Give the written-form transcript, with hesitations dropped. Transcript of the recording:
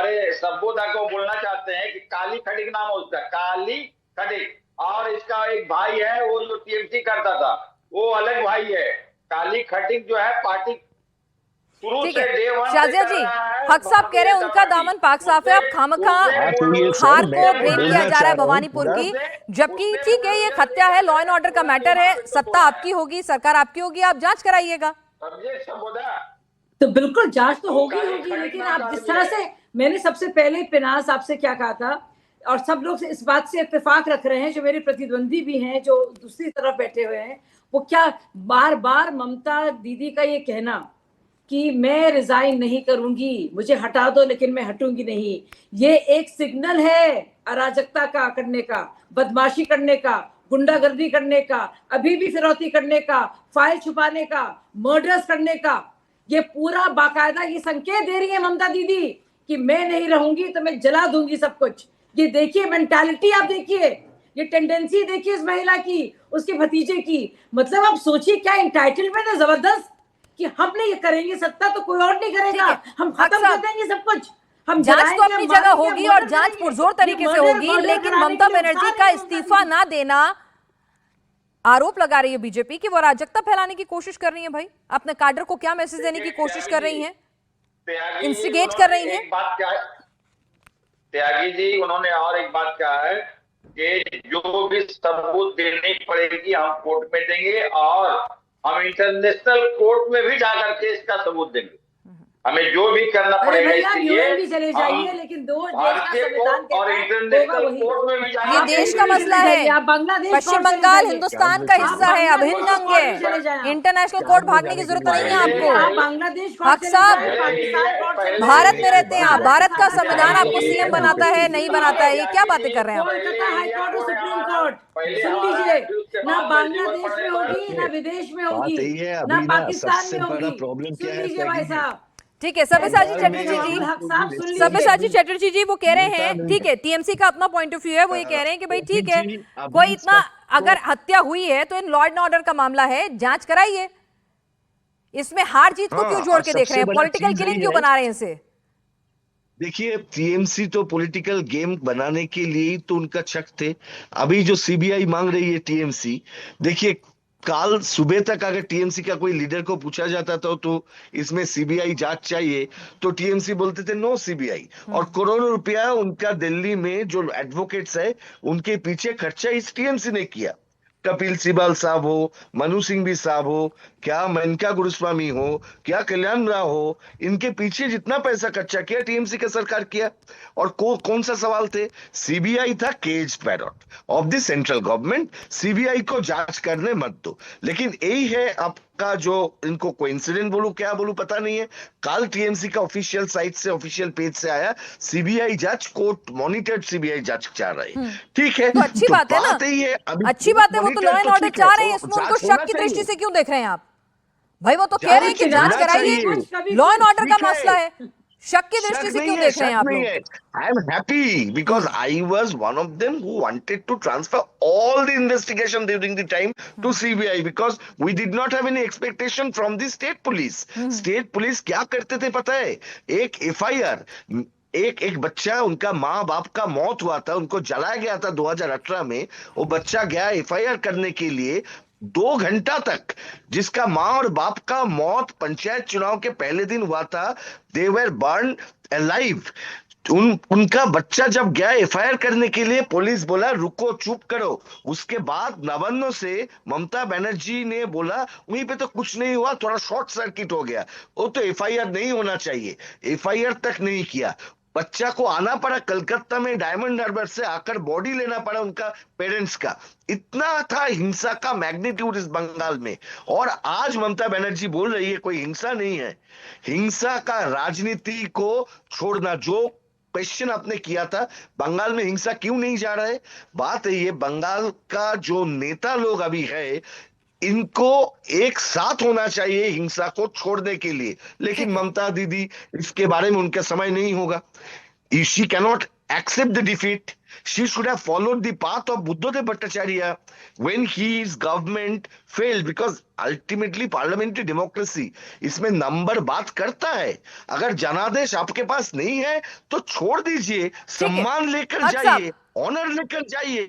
हमारे सभ्यता को बोलना चाहते हैं कि काली खड़िक नाम है उसका, काली खड़िक। और इसका एक भाई है वो जो टीएमसी करता था, वो अलग भाई है। काली खड़िक जो है पार्टी शुरू ठीक से है डे वन शाजिया जी, हक साहब कह रहे हैं उनका दामन पाक साफ है, अब खामखा हार को ब्लेम किया जा रहा है भवानीपुर की, जबकि ठीक है ये हत्या है, लॉ एंड ऑर्डर का मैटर है, सत्ता आपकी होगी, सरकार आपकी होगी, आप जांच कराइएगा। तो बिल्कुल जांच तो होगी, लेकिन आप जिस तरह से, मैंने सबसे पहले पिनास आपसे क्या कहा था, और सब लोग इस बात से इत्तेफाक रख रहे हैं, जो मेरे प्रतिद्वंदी भी हैं जो दूसरी तरफ बैठे हुए हैं, वो क्या बार बार ममता दीदी का ये कहना कि मैं रिजाइन नहीं करूंगी, मुझे हटा दो लेकिन मैं हटूंगी नहीं, ये एक सिग्नल है अराजकता का करने का, बदमाशी करने का, गुंडागर्दी करने का, अभी भी फिरौती करने का, फाइल छुपाने का, मर्डर्स करने का। ये पूरा बाकायदा ये संकेत दे रही है ममता दीदी कि मैं नहीं रहूंगी तो मैं जला दूंगी सब कुछ। ये देखिए मेंटालिटी, आप देखिए ये टेंडेंसी देखिए इस महिला की, उसके भतीजे की। मतलब आप सोचिए क्या इंटाइटलमेंट है जबरदस्त कि हम नहीं करेंगे सत्ता तो कोई और नहीं करेगा, हम खत्म कर देंगे सब कुछ। हम जांच तो अपनी जगह होगी और जांच पुरजोर तरीके से होगी, लेकिन ममता बनर्जी का इस्तीफा ना देना, आरोप लगा रही है बीजेपी कि वो अराजकता फैलाने की कोशिश कर रही है। भाई अपने काडर को क्या मैसेज देने की कोशिश कर रही हैं, इंस्टिगेट कर रही हैं? त्यागी जी उन्होंने और एक बात कहा है कि जो भी सबूत देनी पड़ेगी हम कोर्ट में देंगे, और हम इंटरनेशनल कोर्ट में भी जाकर के इसका सबूत देंगे, हमें जो भी करना पड़ेगा इसके लिए। भी चले जाइए, लेकिन दो भारतीय कोर्ट और इंटरनेशनल कोर्ट में भी ये देश का मसला है, पश्चिम बंगाल हिंदुस्तान का हिस्सा है, अभिन्न अंग है, इंटरनेशनल कोर्ट भागने की जरूरत नहीं है आपको। बांग्लादेश हक साहब भारत में रहते हैं आप, भारत का संविधान आपको सीएम बनाता है नहीं बनाता है, ये क्या बातें कर रहे हैं आप? हाईकोर्ट और सुप्रीम कोर्ट सुन लीजिए, ना बांग्लादेश में होगी ना विदेश में होगी ना पाकिस्तान में होगी। सुन लीजिए भाई साहब। ठीक है सब्यसाची चटर्जी जी, सब्यसाची चटर्जी जी वो कह रहे हैं, ठीक है टीएमसी का अपना पॉइंट ऑफ व्यू है, वो ये कह रहे हैं कि भाई ठीक है कोई इतना अगर हत्या हुई है तो इन लॉ एंड ऑर्डर का मामला है, जांच कराइए, इसमें हार जीत को क्यों जोड़ के देख रहे हैं, पॉलिटिकल किलिंग क्यों बना रहे हैं इसे? देखिए टीएमसी तो पॉलिटिकल गेम बनाने के लिए ही तो उनका शक थे। अभी जो सीबीआई मांग रही है टीएमसी, देखिए कल सुबह तक अगर टीएमसी का कोई लीडर को पूछा जाता था तो इसमें सीबीआई जांच चाहिए, तो टीएमसी बोलते थे नो सीबीआई, और करोड़ों रुपया उनका दिल्ली में जो एडवोकेट्स है उनके पीछे खर्चा इस टीएमसी ने किया। कपिल सिब्बल साहब हो, मनु सिंघवी साहब हो, क्या मेनका गुरुस्वामी हो, क्या कल्याण राव हो, इनके पीछे जितना पैसा खर्चा किया टीएमसी का सरकार किया। और कौन सा सवाल थे? सीबीआई था cage parrot of the central government, CBI को जांच करने मत दो। लेकिन यही है आपका जो इनको कोइंसिडेंट बोलूं क्या बोलूं पता नहीं है, कल टीएमसी का ऑफिशियल साइट से ऑफिशियल पेज से आया सीबीआई जांच, कोर्ट मॉनिटर्ड सीबीआई जांच चाह रहे हैं। ठीक है, तो अच्छी बात है ना, अच्छी बात है, वो तो लॉ एंड ऑर्डर चाह रहे हैं, इसमें उनको शक की दृष्टि से क्यों देख रहे हैं आप? भाई वो तो कह रहे हैं कि जांच कराइए, लॉ एंड ऑर्डर का मसला है, शक की दृष्टि से क्यों देख रहे हैं आप लोग? I am happy because I was one of them who wanted to transfer all the investigation during the time to CBI because we did not have any expectation from the state police. State police क्या करते थे पता है? एक FIR, एक बच्चा, उनका माँ बाप का मौत हुआ था, उनको जलाया गया था 2018 में, वो बच्चा गया FIR करने के लिए 2 घंटा तक, जिसका माँ और बाप का मौत पंचायत चुनाव के पहले दिन हुआ था, दे वर बर्न अलाइव। उनका बच्चा जब गया एफआईआर करने के लिए, पुलिस बोला रुको चुप करो। उसके बाद नवन्नो से ममता बनर्जी ने बोला वहीं पे तो कुछ नहीं हुआ, थोड़ा शॉर्ट सर्किट हो गया, वो तो एफआईआर नहीं होना चाहिए, एफआईआर तक नहीं किया। बच्चा को आना पड़ा कलकत्ता में, डायमंड हार्बर से आकर बॉडी लेना पड़ा उनका पेरेंट्स का। इतना था हिंसा का मैग्नीट्यूड इस बंगाल में। और आज ममता बनर्जी बोल रही है कोई हिंसा नहीं है। हिंसा का राजनीति को छोड़ना, जो क्वेश्चन आपने किया था बंगाल में हिंसा क्यों नहीं जा रहा है, बात है ये बंगाल का जो नेता लोग अभी है इनको एक साथ होना चाहिए हिंसा को छोड़ने के लिए, लेकिन ममता दीदी इसके बारे में उनका समय नहीं होगा। She cannot accept the defeat. She should have followed the path of Buddhadev Bhattacharya when his government failed, because ultimately parliamentary democracy इसमें नंबर बात करता है। अगर जनादेश आपके पास नहीं है तो छोड़ दीजिए, सम्मान लेकर जाइए, ऑनर लेकर जाइए।